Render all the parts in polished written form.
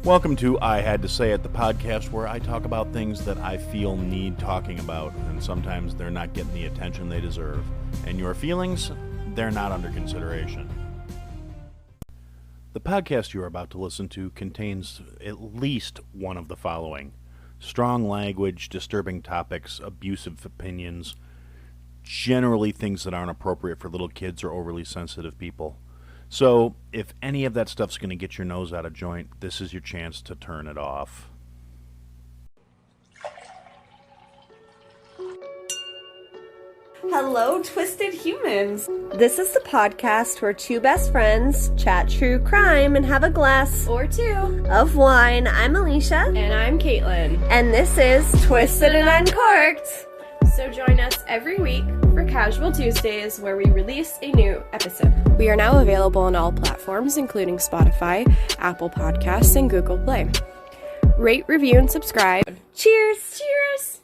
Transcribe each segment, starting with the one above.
Welcome to I Had to Say It, the podcast where I talk about things that I feel need talking about, and sometimes they're not getting the attention they deserve. And your feelings, they're not under consideration. The podcast you are about to listen to contains at least one of the following: strong language, disturbing topics, abusive opinions, generally things that aren't appropriate for little kids or overly sensitive people. So, if any of that stuff's going to get your nose out of joint, this is your chance to turn it off. Hello, Twisted Humans. This is the podcast where two best friends chat true crime and have a glass or two of wine. I'm Alicia. And I'm Caitlin. And this is Twisted and Uncorked. So join us every week for Casual Tuesdays, where we release a new episode. We are now available on all platforms, including Spotify, Apple Podcasts, and Google Play. Rate, review, and subscribe. Cheers! Cheers!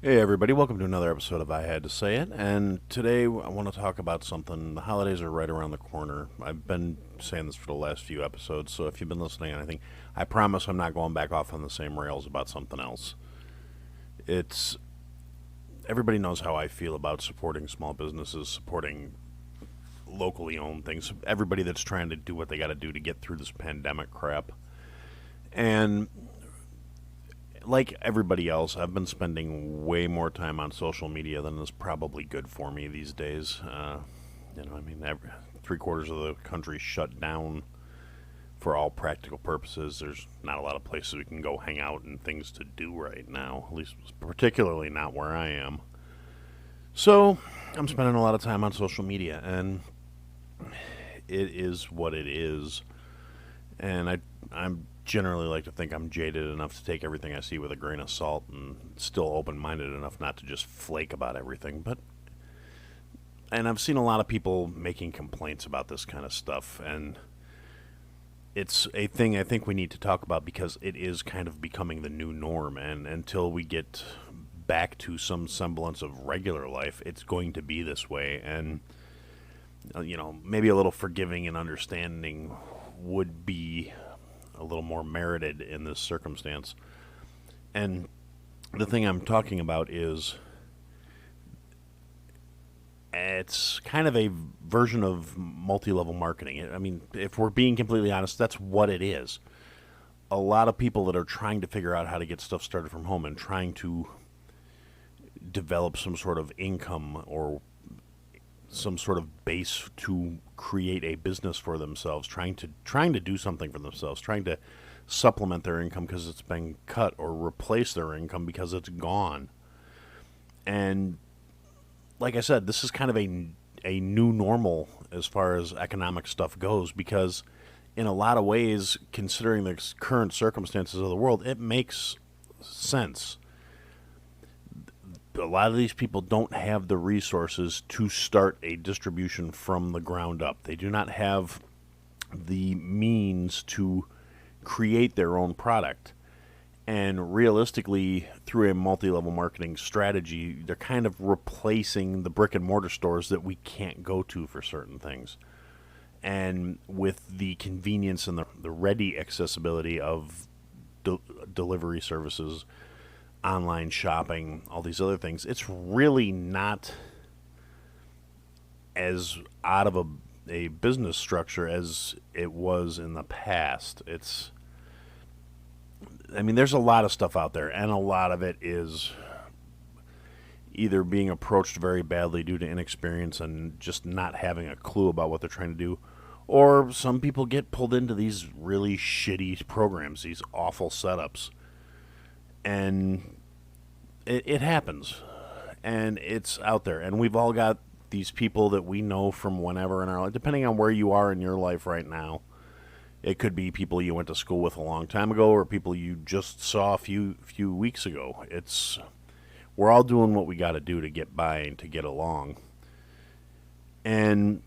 Hey everybody, welcome to another episode of I Had to Say It, and today I want to talk about something. The holidays are right around the corner. I've been saying this for the last few episodes, so if you've been listening to anything, I promise I'm not going back off on the same rails about something else. Everybody knows how I feel about supporting small businesses, supporting locally owned things, everybody that's trying to do what they got to do to get through this pandemic crap. And like everybody else, I've been spending way more time on social media than is probably good for me these days. Three-quarters of the country shut down for all practical purposes. There's not a lot of places we can go hang out and things to do right now, at least particularly not where I am. So I'm spending a lot of time on social media, and it is what it is. And I'm generally like to think I'm jaded enough to take everything I see with a grain of salt and still open-minded enough not to just flake about everything. And I've seen a lot of people making complaints about this kind of stuff, and it's a thing I think we need to talk about because it is kind of becoming the new norm, and until we get back to some semblance of regular life, it's going to be this way. And maybe a little forgiving and understanding would be a little more merited in this circumstance. And the thing I'm talking about is it's kind of a version of multi-level marketing. I mean, if we're being completely honest, that's what it is. A lot of people that are trying to figure out how to get stuff started from home and trying to develop some sort of income or some sort of base to create a business for themselves, trying to do something for themselves, trying to supplement their income because it's been cut, or replace their income because it's gone. And like I said, this is kind of a new normal as far as economic stuff goes, because in a lot of ways, considering the current circumstances of the world, it makes sense. A lot of these people don't have the resources to start a distribution from the ground up. They do not have the means to create their own product. And realistically, through a multi-level marketing strategy, they're kind of replacing the brick and mortar stores that we can't go to for certain things. And with the convenience and the ready accessibility of delivery services, online shopping, all these other things, it's really not as out of a business structure as it was in the past. There's a lot of stuff out there, and a lot of it is either being approached very badly due to inexperience and just not having a clue about what they're trying to do, or some people get pulled into these really shitty programs, these awful setups. And it happens, and it's out there, and we've all got these people that we know from whenever in our life, depending on where you are in your life right now. It could be people you went to school with a long time ago, or people you just saw a few weeks ago. We're all doing what we got to do to get by and to get along. And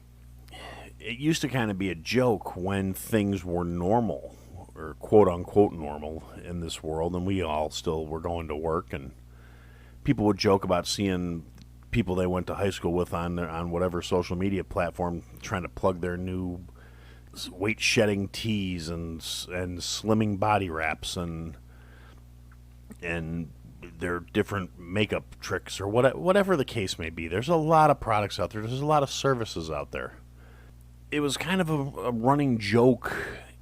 it used to kind of be a joke when things were normal, or quote-unquote normal in this world, and we all still were going to work, and people would joke about seeing people they went to high school with on whatever social media platform, trying to plug their new weight shedding teas and slimming body wraps and their different makeup tricks or whatever the case may be. There's a lot of products out there. There's a lot of services out there. It was kind of a running joke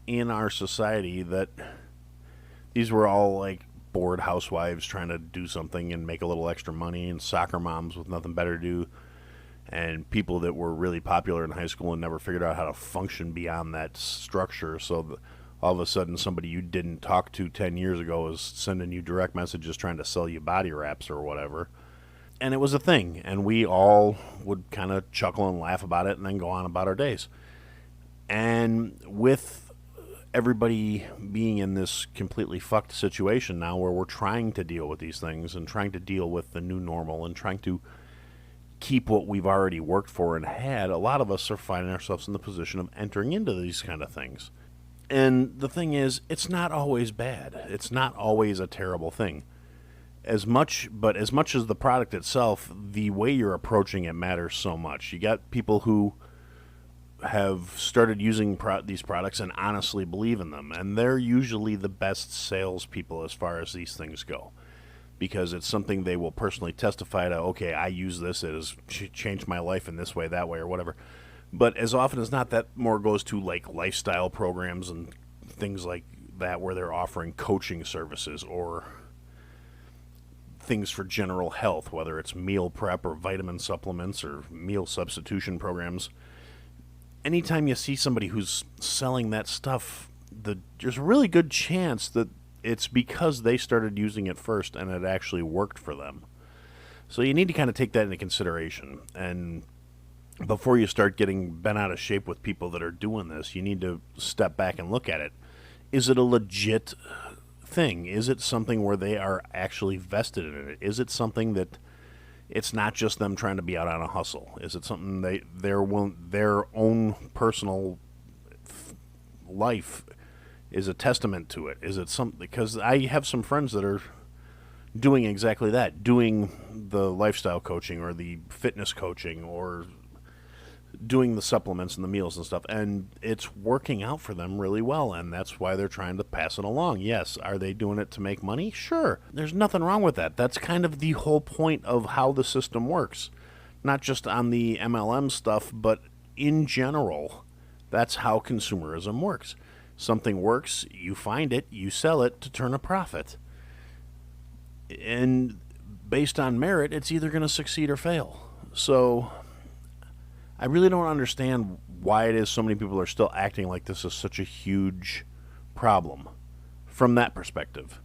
in our society that these were all like bored housewives trying to do something and make a little extra money, and soccer moms with nothing better to do, and people that were really popular in high school and never figured out how to function beyond that structure. So all of a sudden somebody you didn't talk to 10 years ago is sending you direct messages trying to sell you body wraps or whatever. And it was a thing, and we all would kind of chuckle and laugh about it and then go on about our days. And with everybody being in this completely fucked situation now where we're trying to deal with these things and trying to deal with the new normal and trying to keep what we've already worked for and had, a lot of us are finding ourselves in the position of entering into these kind of things. And the thing is, it's not always bad. It's not always a terrible thing. As much as the product itself, the way you're approaching it matters so much. You got people who have started using these products and honestly believe in them, and they're usually the best salespeople as far as these things go, because it's something they will personally testify to. Okay, I use this, it has changed my life in this way, that way, or whatever. But as often as not, that more goes to like lifestyle programs and things like that, where they're offering coaching services or things for general health, whether it's meal prep or vitamin supplements or meal substitution programs. Anytime you see somebody who's selling that stuff, there's a really good chance that it's because they started using it first and it actually worked for them. So you need to kind of take that into consideration. And before you start getting bent out of shape with people that are doing this, you need to step back and look at it. Is it a legit thing? Is it something where they are actually vested in it? Is it something that it's not just them trying to be out on a hustle? Is it something their own personal life is a testament to it? Is it something, because I have some friends that are doing exactly that, doing the lifestyle coaching or the fitness coaching or doing the supplements and the meals and stuff, and it's working out for them really well, and that's why they're trying to pass it along. Yes, are they doing it to make money? Sure. There's nothing wrong with that. That's kind of the whole point of how the system works. Not just on the MLM stuff, but in general, that's how consumerism works. Something works, you find it, you sell it to turn a profit. And based on merit, it's either going to succeed or fail. So I really don't understand why it is so many people are still acting like this is such a huge problem from that perspective.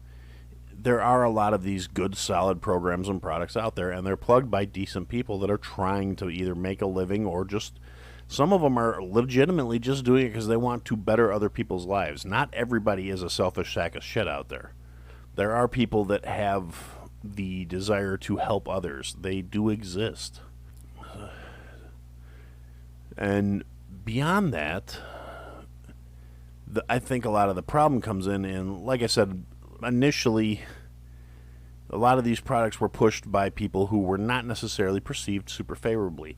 There are a lot of these good, solid programs and products out there, and they're plugged by decent people that are trying to either make a living or just, some of them are legitimately just doing it because they want to better other people's lives. Not everybody is a selfish sack of shit out there. There are people that have the desire to help others. They do exist. And beyond that, I think a lot of the problem comes in, like I said, initially, a lot of these products were pushed by people who were not necessarily perceived super favorably,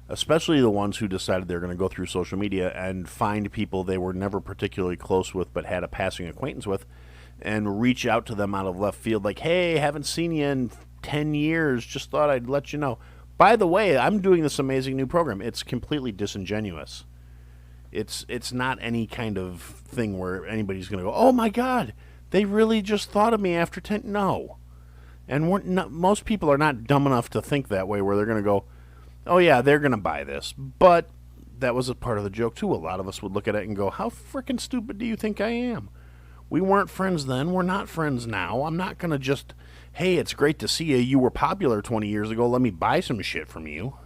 especially the ones who decided they're going to go through social media and find people they were never particularly close with but had a passing acquaintance with and reach out to them out of left field like, hey, haven't seen you in 10 years, just thought I'd let you know. By the way, I'm doing this amazing new program. It's completely disingenuous. It's not any kind of thing where anybody's going to go, oh my God, they really just thought of me after 10. No. And most people are not dumb enough to think that way, where they're going to go, oh yeah, they're going to buy this. But that was a part of the joke too. A lot of us would look at it and go, how freaking stupid do you think I am? We weren't friends then. We're not friends now. I'm not going to just, hey, it's great to see you. You were popular 20 years ago. Let me buy some shit from you.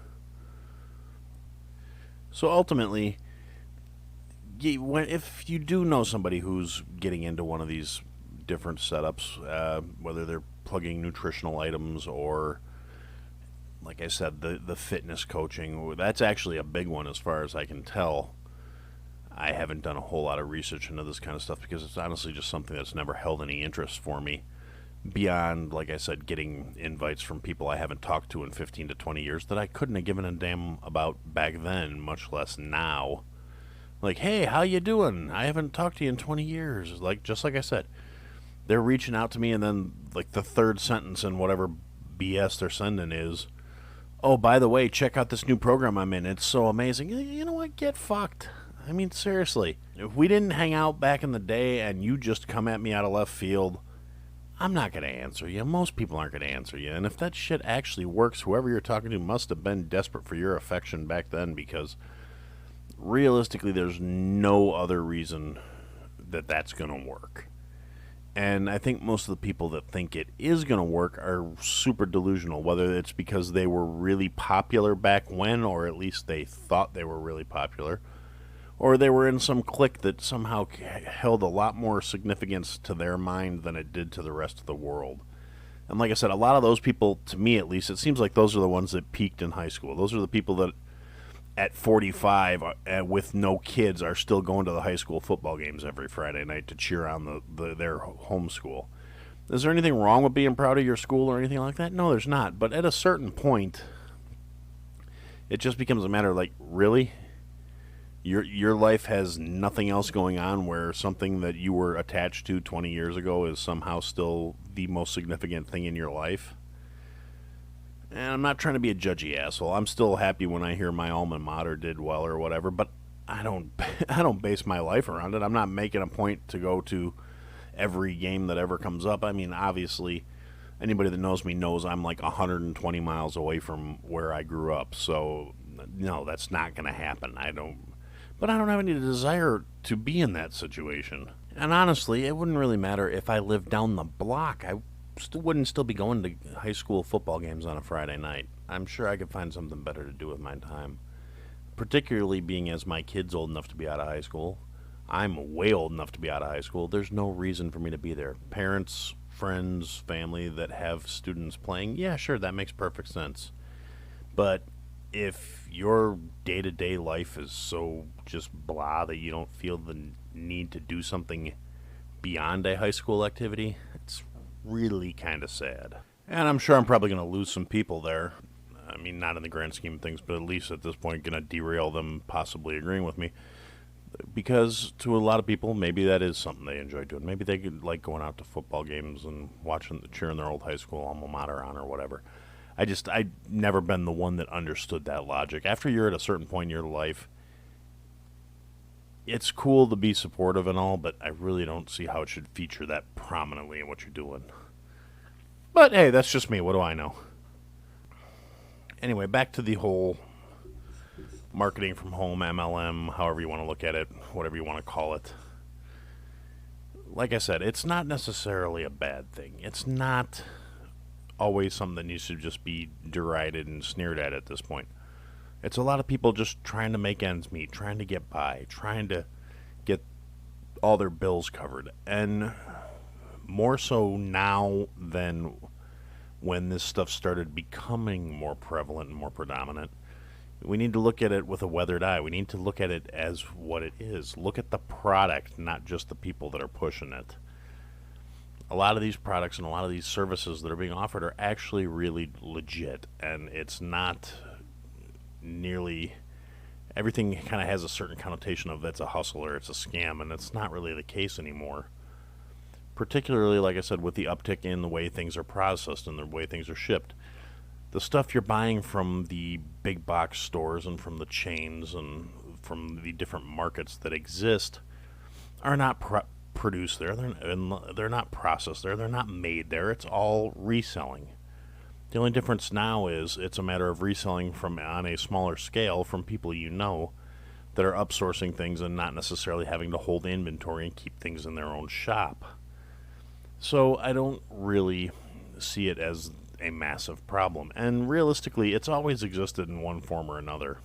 So ultimately, if you do know somebody who's getting into one of these different setups, whether they're plugging nutritional items or, like I said, the fitness coaching, that's actually a big one as far as I can tell. I haven't done a whole lot of research into this kind of stuff because it's honestly just something that's never held any interest for me. beyond, like I said, getting invites from people I haven't talked to in 15 to 20 years that I couldn't have given a damn about back then, much less now. Like, hey, how you doing? I haven't talked to you in 20 years. Like, just like I said, they're reaching out to me, and then, like, the third sentence in whatever BS they're sending is, oh, by the way, check out this new program I'm in. It's so amazing. You know what? Get fucked. I mean, seriously. If we didn't hang out back in the day and you just come at me out of left field, I'm not going to answer you. Most people aren't going to answer you. And if that shit actually works, whoever you're talking to must have been desperate for your affection back then, because realistically, there's no other reason that that's going to work. And I think most of the people that think it is going to work are super delusional, whether it's because they were really popular back when, or at least they thought they were really popular, or they were in some clique that somehow held a lot more significance to their mind than it did to the rest of the world. And like I said, a lot of those people, to me at least, it seems like those are the ones that peaked in high school. Those are the people that at 45 with no kids are still going to the high school football games every Friday night to cheer on their home school. Is there anything wrong with being proud of your school or anything like that? No, there's not. But at a certain point, it just becomes a matter of, like, really? Your life has nothing else going on, where something that you were attached to 20 years ago is somehow still the most significant thing in your life? And I'm not trying to be a judgy asshole. I'm still happy when I hear my alma mater did well or whatever, but I don't base my life around it. I'm not making a point to go to every game that ever comes up. I mean, obviously, anybody that knows me knows I'm like 120 miles away from where I grew up. So, no, that's not going to happen. But I don't have any desire to be in that situation. And honestly, it wouldn't really matter if I lived down the block. I wouldn't still be going to high school football games on a Friday night. I'm sure I could find something better to do with my time. Particularly being as my kid's old enough to be out of high school. I'm way old enough to be out of high school. There's no reason for me to be there. Parents, friends, family that have students playing, yeah, sure, that makes perfect sense. But if your day-to-day life is so just blah that you don't feel the need to do something beyond a high school activity, it's really kind of sad. And I'm sure I'm probably going to lose some people there. I mean, not in the grand scheme of things, but at least at this point going to derail them possibly agreeing with me. Because to a lot of people, maybe that is something they enjoy doing. Maybe they could like going out to football games and cheering their old high school alma mater on or whatever. I've never been the one that understood that logic. After you're at a certain point in your life, it's cool to be supportive and all, but I really don't see how it should feature that prominently in what you're doing. But hey, that's just me. What do I know? Anyway, back to the whole marketing from home, MLM, however you want to look at it, whatever you want to call it. Like I said, it's not necessarily a bad thing. It's not always something that needs to just be derided and sneered at this point. It's a lot of people just trying to make ends meet, trying to get by, trying to get all their bills covered. And more so now than when this stuff started becoming more prevalent and more predominant. We need to look at it with a weathered eye. We need to look at it as what it is. Look at the product, not just the people that are pushing it. A lot of these products and a lot of these services that are being offered are actually really legit, and it's not nearly everything. Kind of has a certain connotation of it's a hustle or it's a scam, and it's not really the case anymore. Particularly, like I said, with the uptick in the way things are processed and the way things are shipped. The stuff you're buying from the big box stores and from the chains and from the different markets that exist are not produced there. They're not processed there. They're not made there. It's all reselling. The only difference now is it's a matter of reselling from on a smaller scale from people you know that are upsourcing things and not necessarily having to hold inventory and keep things in their own shop. So I don't really see it as a massive problem. And realistically, it's always existed in one form or another.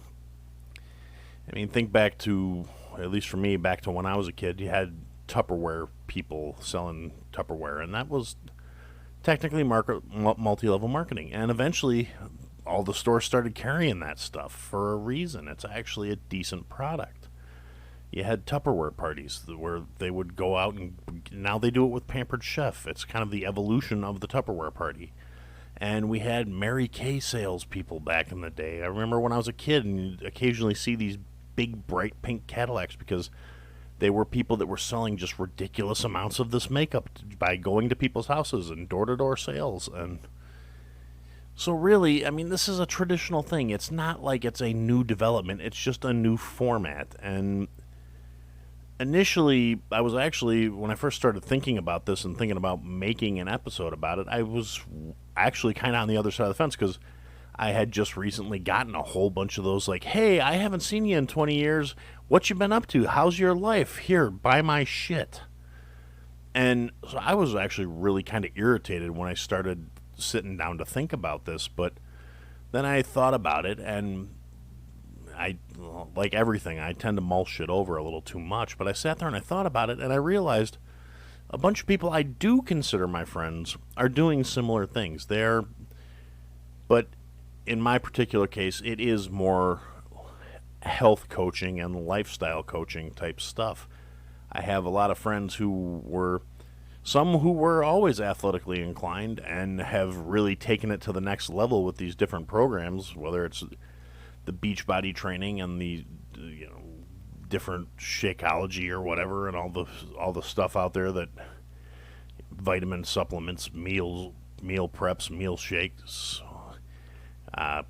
I mean, think back to, at least for me, back to when I was a kid, you had Tupperware people selling Tupperware, and that was technically multi-level marketing. And eventually, all the stores started carrying that stuff for a reason. It's actually a decent product. You had Tupperware parties where they would go out, and now they do it with Pampered Chef. It's kind of the evolution of the Tupperware party. And we had Mary Kay salespeople back in the day. I remember when I was a kid, and you'd occasionally see these big, bright pink Cadillacs because they were people that were selling just ridiculous amounts of this makeup by going to people's houses and door-to-door sales. And so really, I mean, this is a traditional thing. It's not like it's a new development. It's just a new format. And initially, I was actually, when I first started thinking about this and thinking about making an episode about it, I was actually kind of on the other side of the fence because I had just recently gotten a whole bunch of those, like, hey, I haven't seen you in 20 years. What you been up to? How's your life? Here, buy my shit. And so I was actually really kind of irritated when I started sitting down to think about this, but then I thought about it, and like everything, I tend to mull shit over a little too much, but I sat there and I thought about it, and I realized a bunch of people I do consider my friends are doing similar things. But in my particular case, it is more health coaching and lifestyle coaching type stuff. I have a lot of friends some who were always athletically inclined and have really taken it to the next level with these different programs, whether it's the Beachbody training and the different Shakeology or whatever, and all the stuff out there, that vitamin supplements, meal preps, meal shakes,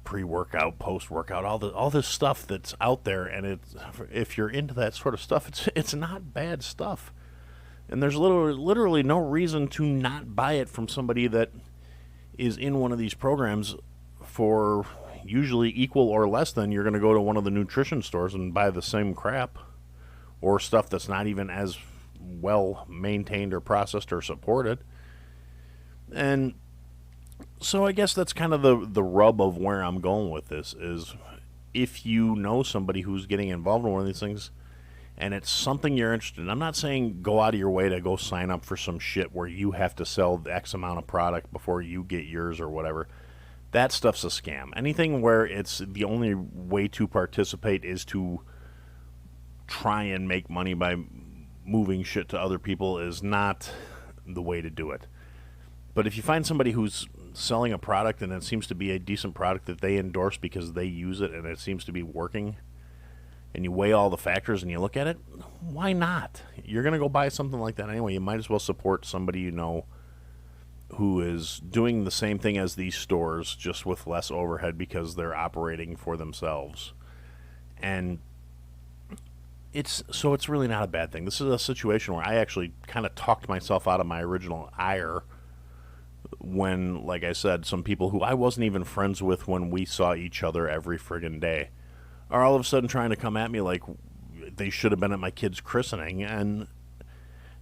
pre-workout, post-workout, all this stuff that's out there. And if you're into that sort of stuff, it's not bad stuff. And there's literally no reason to not buy it from somebody that is in one of these programs for usually equal or less than you're going to go to one of the nutrition stores and buy the same crap or stuff that's not even as well maintained or processed or supported. And so I guess that's kind of the rub of where I'm going with this is, if you know somebody who's getting involved in one of these things and it's something you're interested in, I'm not saying go out of your way to go sign up for some shit where you have to sell X amount of product before you get yours or whatever. That stuff's a scam. Anything where it's the only way to participate is to try and make money by moving shit to other people is not the way to do it. But if you find somebody who's selling a product and it seems to be a decent product that they endorse because they use it and it seems to be working, and you weigh all the factors and you look at it, why not? You're going to go buy something like that anyway. You might as well support somebody you know who is doing the same thing as these stores, just with less overhead because they're operating for themselves. And it's really not a bad thing. This is a situation where I actually kind of talked myself out of my original ire when, like I said, some people who I wasn't even friends with when we saw each other every friggin' day are all of a sudden trying to come at me like they should have been at my kid's christening. And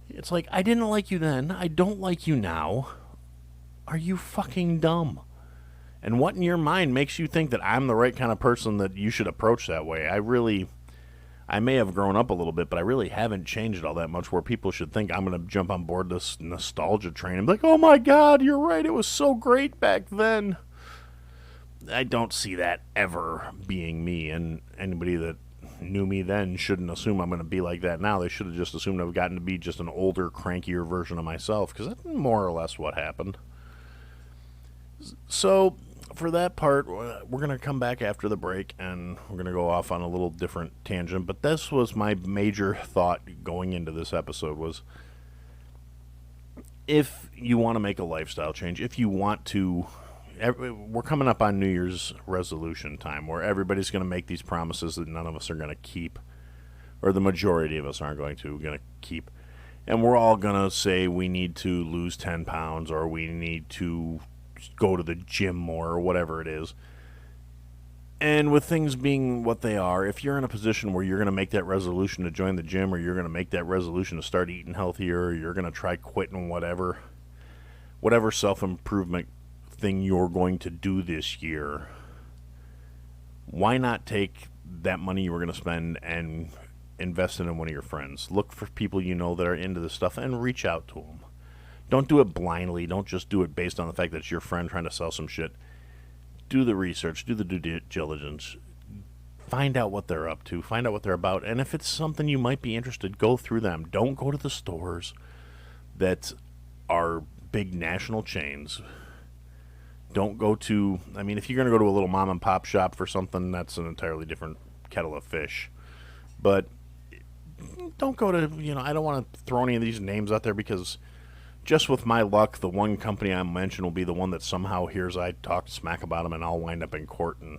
it's like, I didn't like you then. I don't like you now. Are you fucking dumb? And what in your mind makes you think that I'm the right kind of person that you should approach that way? I may have grown up a little bit, but I really haven't changed all that much where people should think I'm going to jump on board this nostalgia train and be like, oh my God, you're right, it was so great back then. I don't see that ever being me, and anybody that knew me then shouldn't assume I'm going to be like that now. They should have just assumed I've gotten to be just an older, crankier version of myself, because that's more or less what happened. So, for that part, we're going to come back after the break, and we're going to go off on a little different tangent. But this was my major thought going into this episode was, if you want to make a lifestyle change, if you want to, we're coming up on New Year's resolution time, where everybody's going to make these promises that none of us are going to keep, or the majority of us aren't going to keep. And we're all going to say we need to lose 10 pounds, or we need to go to the gym more, or whatever it is. And with things being what they are, if you're in a position where you're going to make that resolution to join the gym, or you're going to make that resolution to start eating healthier, or you're going to try quitting whatever self-improvement thing you're going to do this year, why not take that money you were going to spend and invest it in one of your friends? Look for people you know that are into this stuff and reach out to them. Don't do it blindly. Don't just do it based on the fact that it's your friend trying to sell some shit. Do the research. Do the due diligence. find out what they're up to, find out what they're about, and if it's something you might be interested, go through them. Don't go to the stores that are big national chains. Don't go to, I mean, if you're going to go to a little mom and pop shop for something, that's an entirely different kettle of fish. But don't go to, I don't want to throw any of these names out there, because just with my luck, the one company I mention will be the one that somehow hears I talk smack about them, and I'll wind up in court, and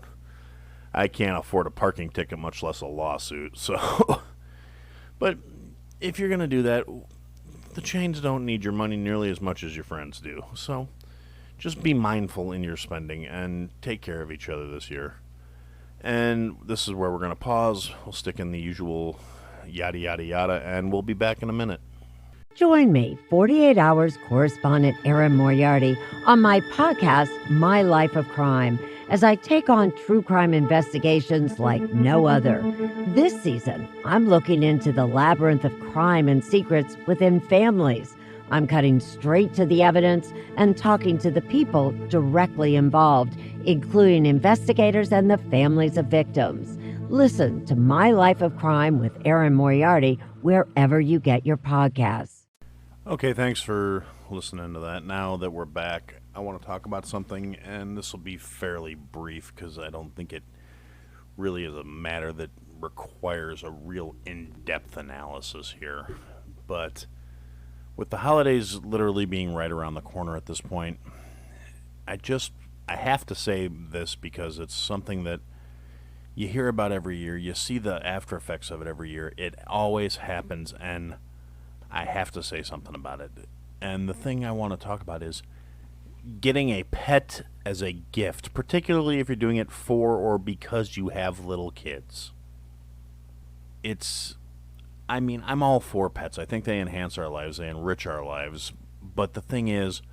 I can't afford a parking ticket, much less a lawsuit. So, but if you're going to do that, the chains don't need your money nearly as much as your friends do. So just be mindful in your spending and take care of each other this year. And this is where we're going to pause. We'll stick in the usual yada, yada, yada, and we'll be back in a minute. Join me, 48 Hours correspondent Erin Moriarty, on my podcast, My Life of Crime, as I take on true crime investigations like no other. This season, I'm looking into the labyrinth of crime and secrets within families. I'm cutting straight to the evidence and talking to the people directly involved, including investigators and the families of victims. Listen to My Life of Crime with Erin Moriarty wherever you get your podcasts. Okay, thanks for listening to that. Now that we're back, I want to talk about something, and this will be fairly brief because I don't think it really is a matter that requires a real in-depth analysis here. But with the holidays literally being right around the corner at this point, I have to say this because it's something that you hear about every year. You see the after effects of it every year. It always happens, and I have to say something about it. And the thing I want to talk about is getting a pet as a gift, particularly if you're doing it for or because you have little kids. I'm all for pets. I think they enhance our lives, they enrich our lives. But the thing is,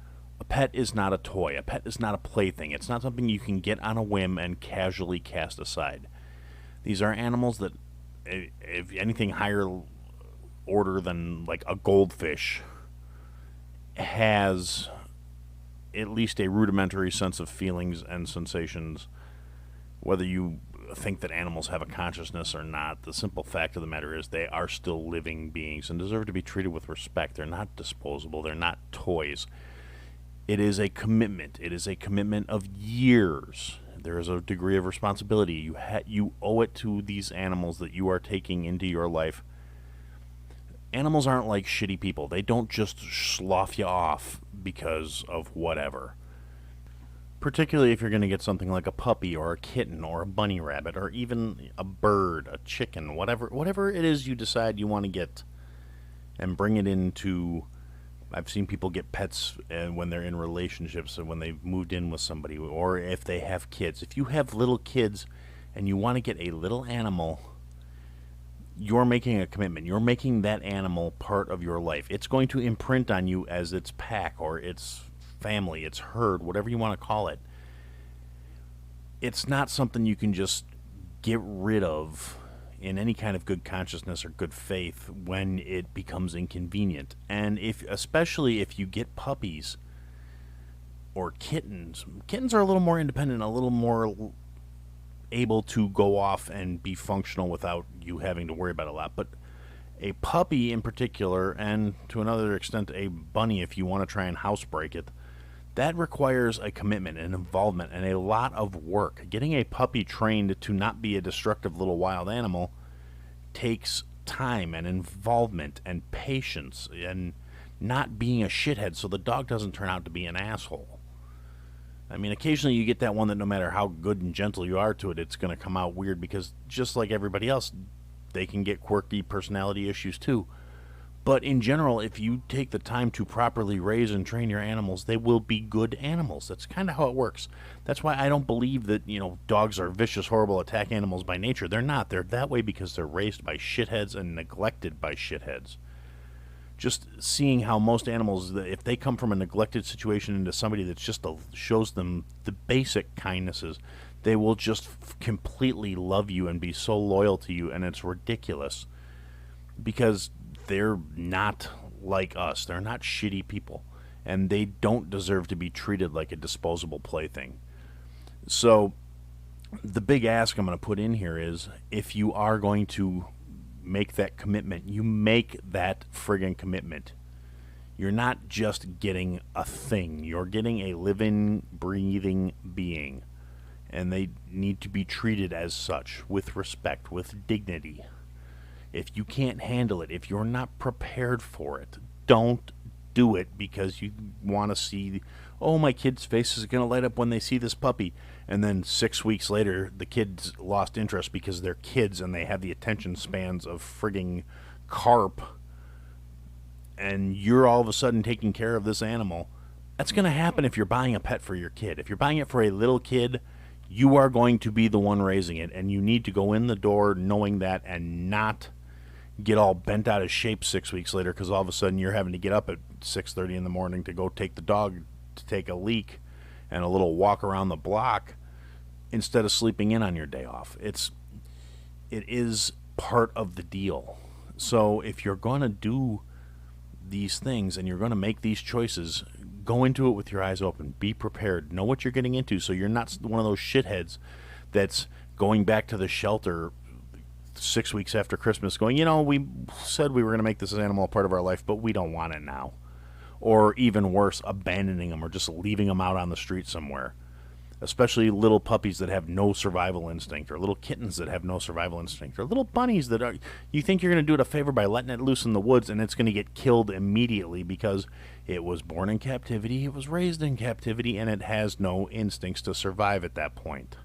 a pet is not a toy. A pet is not a plaything. It's not something you can get on a whim and casually cast aside. These are animals that, if anything higher order than like a goldfish, has at least a rudimentary sense of feelings and sensations. Whether you think that animals have a consciousness or not, the simple fact of the matter is they are still living beings and deserve to be treated with respect. They're not disposable. They're not toys. It is a commitment. It is a commitment of years. There is a degree of responsibility. You owe it to these animals that you are taking into your life. Animals aren't like shitty people. They don't just slough you off because of whatever. Particularly if you're going to get something like a puppy or a kitten or a bunny rabbit or even a bird, a chicken, whatever it is you decide you want to get, and bring it into. I've seen people get pets when they're in relationships and when they've moved in with somebody, or if they have kids. If you have little kids and you want to get a little animal, you're making a commitment. You're making that animal part of your life. It's going to imprint on you as its pack or its family, its herd, whatever you want to call it. It's not something you can just get rid of in any kind of good consciousness or good faith when it becomes inconvenient. And especially if you get puppies or kittens are a little more independent, a little more able to go off and be functional without you having to worry about it a lot. But a puppy in particular, and to another extent a bunny if you want to try and housebreak it, that requires a commitment and involvement and a lot of work. Getting a puppy trained to not be a destructive little wild animal takes time and involvement and patience and not being a shithead so the dog doesn't turn out to be an asshole. I mean, occasionally you get that one that no matter how good and gentle you are to it, it's going to come out weird because just like everybody else, they can get quirky personality issues too. But in general, if you take the time to properly raise and train your animals, they will be good animals. That's kind of how it works. That's why I don't believe that, dogs are vicious, horrible attack animals by nature. They're not. They're that way because they're raised by shitheads and neglected by shitheads. Just seeing how most animals, if they come from a neglected situation into somebody that just shows them the basic kindnesses, they will just completely love you and be so loyal to you, and it's ridiculous because they're not like us. They're not shitty people, and they don't deserve to be treated like a disposable plaything. So the big ask I'm going to put in here is, if you are going to make that commitment, you make that friggin' commitment. You're not just getting a thing. You're getting a living, breathing being. And they need to be treated as such, with respect, with dignity. If you can't handle it, if you're not prepared for it, don't do it because you want to see, oh, my kid's face is going to light up when they see this puppy. And then 6 weeks later, the kids lost interest because they're kids and they have the attention spans of frigging carp. And you're all of a sudden taking care of this animal. That's going to happen if you're buying a pet for your kid. If you're buying it for a little kid, you are going to be the one raising it. And you need to go in the door knowing that and not get all bent out of shape 6 weeks later because all of a sudden you're having to get up at 6:30 in the morning to go take the dog to take a leak and a little walk around the block instead of sleeping in on your day off. It is part of the deal. So if you're going to do these things and you're going to make these choices, go into it with your eyes open. Be prepared. Know what you're getting into so you're not one of those shitheads that's going back to the shelter 6 weeks after Christmas going, we said we were going to make this animal a part of our life, but we don't want it now. Or even worse, abandoning them or just leaving them out on the street somewhere. Especially little puppies that have no survival instinct, or little kittens that have no survival instinct, or little bunnies that you think you're going to do it a favor by letting it loose in the woods, and it's going to get killed immediately because it was born in captivity, it was raised in captivity, and it has no instincts to survive at that point.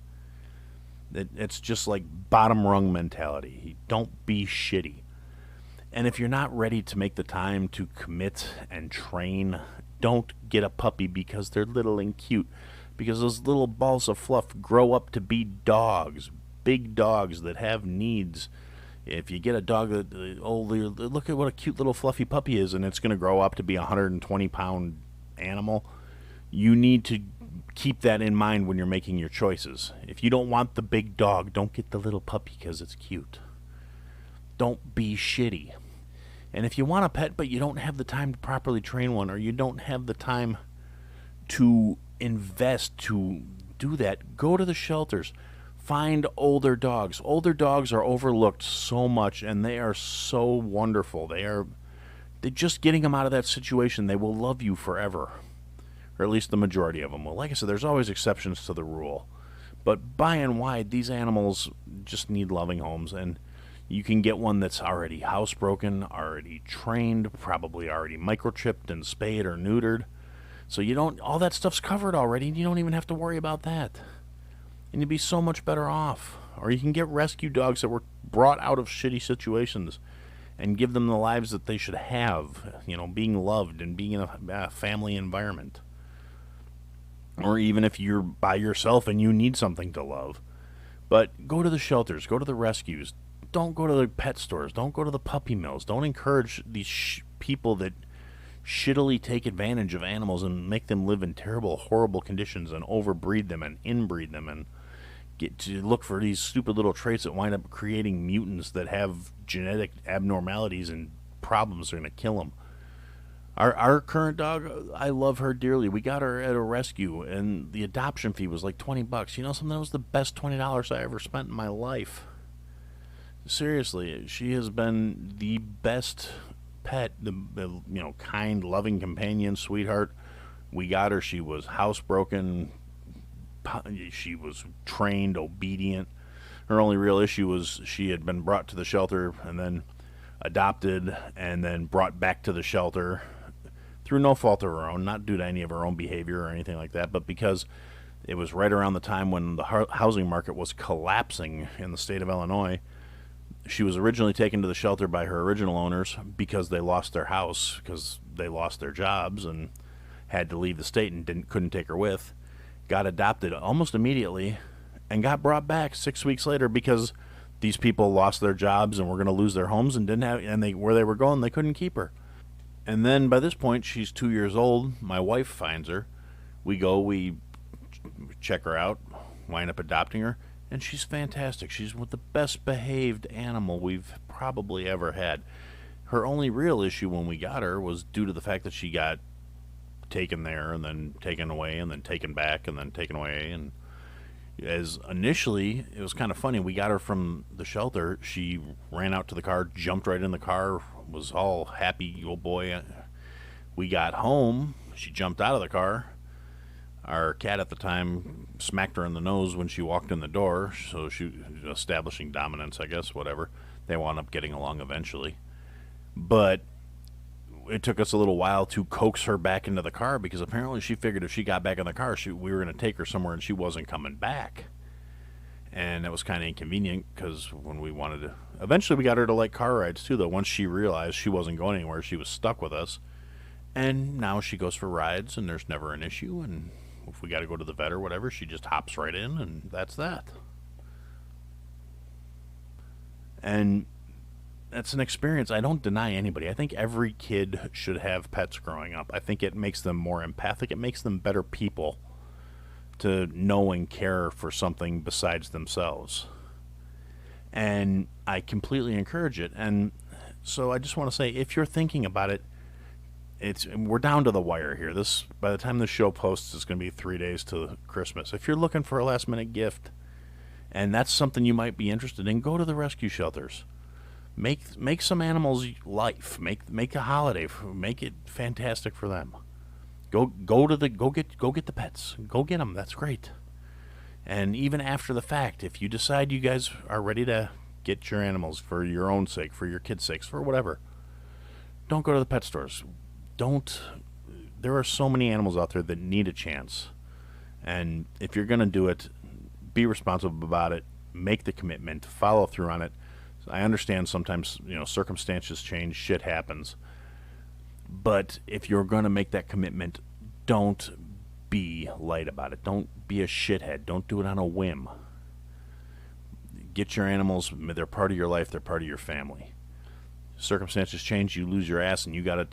It's just like bottom rung mentality. Don't be shitty. And if you're not ready to make the time to commit and train, don't get a puppy because they're little and cute. Because those little balls of fluff grow up to be dogs, big dogs that have needs. If you get a dog that, look at what a cute little fluffy puppy is, and it's going to grow up to be a 120-pound animal, you need to keep that in mind when you're making your choices. If you don't want the big dog, don't get the little puppy because it's cute. Don't be shitty. And if you want a pet but you don't have the time to properly train one, or you don't have the time to invest to do that, go to the shelters. Find older dogs. Older dogs are overlooked so much, and they are so wonderful. They're just getting them out of that situation. They will love you forever, or at least the majority of them will. Like I said, there's always exceptions to the rule, but by and wide, these animals just need loving homes. And you can get one that's already housebroken, already trained, probably already microchipped and spayed or neutered. So all that stuff's covered already, and you don't even have to worry about that. And you'd be so much better off. Or you can get rescue dogs that were brought out of shitty situations and give them the lives that they should have, being loved and being in a family environment. Or even if you're by yourself and you need something to love. But go to the shelters, go to the rescues. Don't go to the pet stores. Don't go to the puppy mills. Don't encourage these people that shittily take advantage of animals and make them live in terrible, horrible conditions and overbreed them and inbreed them and get to look for these stupid little traits that wind up creating mutants that have genetic abnormalities and problems that are going to kill them. Our current dog, I love her dearly. We got her at a rescue, and the adoption fee was like $20. Something that was the best $20 I ever spent in my life. Seriously, she has been the best pet, the kind, loving companion, sweetheart. We got her. She was housebroken. She was trained, obedient. Her only real issue was she had been brought to the shelter and then adopted and then brought back to the shelter through no fault of her own, not due to any of her own behavior or anything like that, but because it was right around the time when the housing market was collapsing in the state of Illinois. She was originally taken to the shelter by her original owners because they lost their house, because they lost their jobs and had to leave the state and couldn't take her with. Got adopted almost immediately and got brought back 6 weeks later because these people lost their jobs and were going to lose their homes and where they were going, they couldn't keep her. And then by this point, she's 2 years old. My wife finds her. We check her out, wind up adopting her. And she's fantastic. She's the best behaved animal we've probably ever had. Her only real issue when we got her was due to the fact that she got taken there and then taken away and then taken back and then taken away. And As initially, it was kind of funny. We got her from the shelter. She ran out to the car, jumped right in the car, was all happy, oh boy. We got home. She jumped out of the car. Our cat at the time smacked her in the nose when she walked in the door, so she establishing dominance, I guess, whatever. They wound up getting along eventually. But it took us a little while to coax her back into the car because apparently she figured if she got back in the car, we were going to take her somewhere and she wasn't coming back. And that was kind of inconvenient because when we wanted to... Eventually we got her to like car rides too, though. Once she realized she wasn't going anywhere, she was stuck with us. And now she goes for rides and there's never an issue. And if we got to go to the vet or whatever, she just hops right in and that's that. And... that's an experience I don't deny anybody. I think every kid should have pets growing up. I think it makes them more empathic. It makes them better people to know and care for something besides themselves. And I completely encourage it. And so I just want to say, if you're thinking about it, we're down to the wire here. By the time this show posts, it's going to be 3 days to Christmas. If you're looking for a last-minute gift, and that's something you might be interested in, go to the rescue shelters. Make some animals' life. Make a holiday. Make it fantastic for them. Go get the pets. Go get them. That's great. And even after the fact, if you decide you guys are ready to get your animals for your own sake, for your kids' sakes, for whatever, don't go to the pet stores. There are so many animals out there that need a chance. And if you're going to do it, be responsible about it. Make the commitment. Follow through on it. I understand sometimes, circumstances change, shit happens. But if you're going to make that commitment, don't be light about it. Don't be a shithead. Don't do it on a whim. Get your animals. They're part of your life. They're part of your family. Circumstances change. You lose your ass and you got to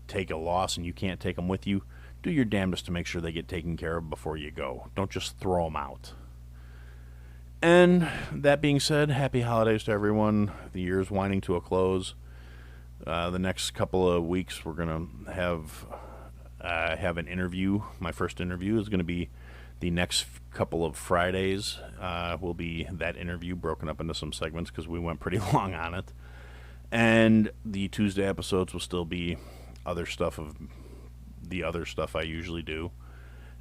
take a loss and you can't take them with you. Do your damnedest to make sure they get taken care of before you go. Don't just throw them out. And that being said, happy holidays to everyone. The year's winding to a close. The next couple of weeks, we're going to have an interview. My first interview is going to be the next couple of Fridays. Will be that interview broken up into some segments because we went pretty long on it. And the Tuesday episodes will still be other stuff of the other stuff I usually do.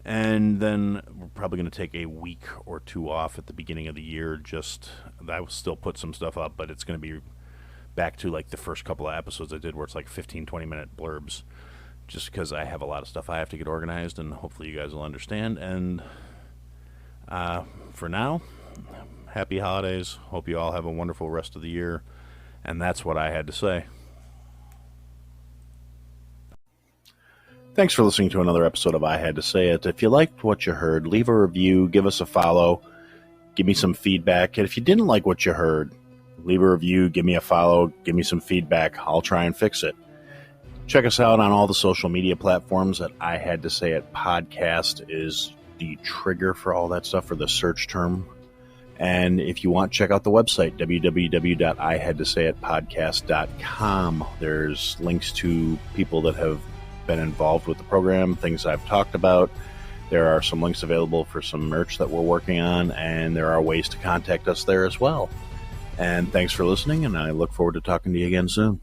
And then we're probably going to take a week or two off at the beginning of the year. I will still put some stuff up, but it's going to be back to like the first couple of episodes I did where it's like 15, 20-minute blurbs. Just because I have a lot of stuff I have to get organized, and hopefully you guys will understand. And for now, happy holidays. Hope you all have a wonderful rest of the year. And that's what I had to say. Thanks for listening to another episode of I Had to Say It. If you liked what you heard, leave a review, give us a follow, give me some feedback. And if you didn't like what you heard, leave a review, give me a follow, give me some feedback. I'll try and fix it. Check us out on all the social media platforms. At I Had to Say It podcast is the trigger for all that stuff, for the search term. And if you want, check out the website, www.ihadtosayitpodcast.com. There's links to people that have been involved with the program, things I've talked about. There are some links available for some merch that we're working on, and there are ways to contact us there as well. And thanks for listening, and I look forward to talking to you again soon.